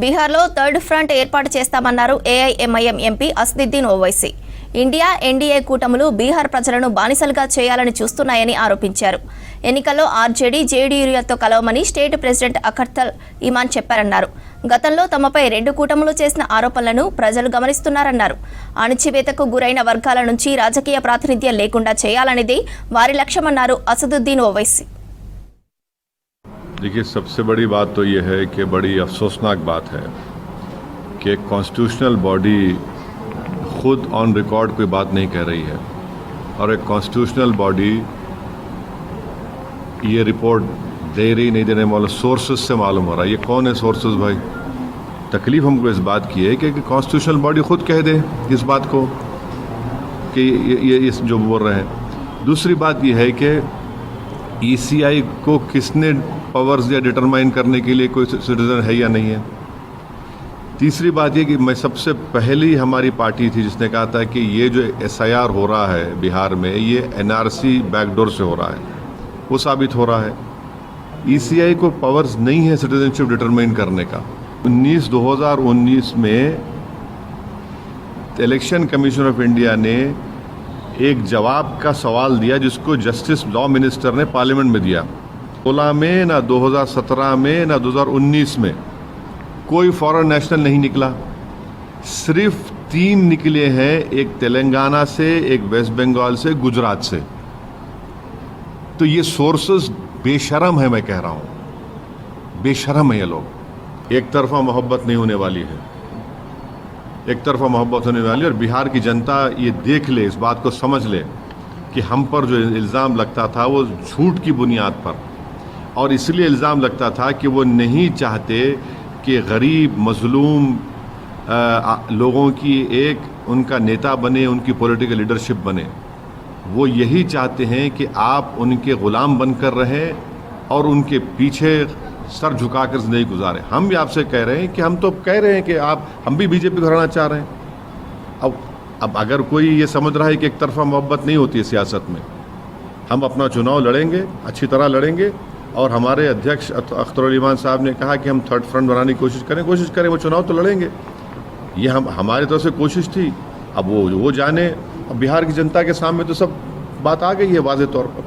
బీహార్లో third front ఏర్పాటు చేస్తామన్నారు AIMIM MP Asaduddin Owaisi. India NDA కూటములు బీహార్ ప్రజలను బానిసలుగా చేయాలని చూస్తున్నాయని ఆరోపించారు. ఎన్నికల్లో ఆర్జేడీ జేడీయూలతో కలవమని స్టేట్ ప్రెసిడెంట్ అఖ్తర్ ఇమాన్ చెప్పారన్నారు. గతంలో తమపై 2 కూటములు చేసిన ఆరోపణలను ప్రజలు గమనిస్తున్నారన్నారు. అణచివేతకు గురైన వర్గాల నుంచి రాజకీయ ప్రాతినిధ్యం లేకుండా చేయాలనేది వారి లక్ష్యమన్నారు అసదుద్దీన్ ఓవైసీ. देखिए, सबसे बड़ी बात तो ये है कि बड़ी अफसोसनाक बात है कि एक कॉन्स्टिट्यूशनल बॉडी खुद ऑन रिकॉर्ड कोई बात नहीं कह रही है और एक कॉन्स्टिट्यूशनल बॉडी ये रिपोर्ट दे रही नहीं देने वाले सोर्सेज से मालूम हो रहा है। ये कौन है सोर्सेज भाई? तकलीफ हमको इस बात की है कि कॉन्स्टिट्यूशनल बॉडी खुद कह दे इस बात को कि ये इस जो बोल रहे हैं। दूसरी बात ये है कि ईसीआई को किसने पावर्स या डिटरमाइन करने के लिए कोई सिटीजन है या नहीं है। तीसरी बात ये कि मैं सबसे पहली हमारी पार्टी थी जिसने कहा था कि ये जो एसआईआर हो रहा है बिहार में ये एनआरसी बैकडोर से हो रहा है, वो साबित हो रहा है। ईसीआई को पावर्स नहीं है सिटीजनशिप डिटरमाइन करने का। 2019 में इलेक्शन कमीशन ऑफ इंडिया ने एक जवाब का सवाल दिया जिसको जस्टिस लॉ मिनिस्टर ने पार्लियामेंट में दिया। 16 में ना 2017 में ना 2019 में कोई फॉरेन नेशनल नहीं निकला, सिर्फ 3 निकले हैं, एक तेलंगाना से, एक वेस्ट बंगाल से, गुजरात से। तो ये सोर्सेस बेशरम है, मैं कह रहा हूँ बेशरम है ये लोग। एक तरफा मोहब्बत नहीं होने वाली है, एक तरफा मोहब्बत होने वाली है। और बिहार की जनता ये देख ले, इस बात को समझ ले कि हम पर जो इल्ज़ाम लगता था वो झूठ की बुनियाद पर, और इसलिए इल्ज़ाम लगता था कि वो नहीं चाहते कि गरीब मजलूम लोगों की एक उनका नेता बने, उनकी पॉलिटिकल लीडरशिप बने। वो यही चाहते हैं कि आप उनके ग़ुलाम बनकर रहें और उनके पीछे सर झुकाकर ज़िंदगी गुजारें। हम भी आपसे कह रहे हैं कि हम तो कह रहे हैं कि हम भी बीजेपी को हराना चाह रहे हैं। अब अगर कोई ये समझ रहा है कि एक तरफा मोहब्बत नहीं होती है सियासत में, हम अपना चुनाव लड़ेंगे, अच्छी तरह लड़ेंगे। और हमारे अध्यक्ष अख्तर इमान साहब ने कहा कि हम थर्ड फ्रंट बनाने की कोशिश करें, वो चुनाव तो लड़ेंगे। ये हमारी तरफ से कोशिश थी। अब वो जाने। अब बिहार की जनता के सामने तो सब बात आ गई है वाज़ेह तौर पर।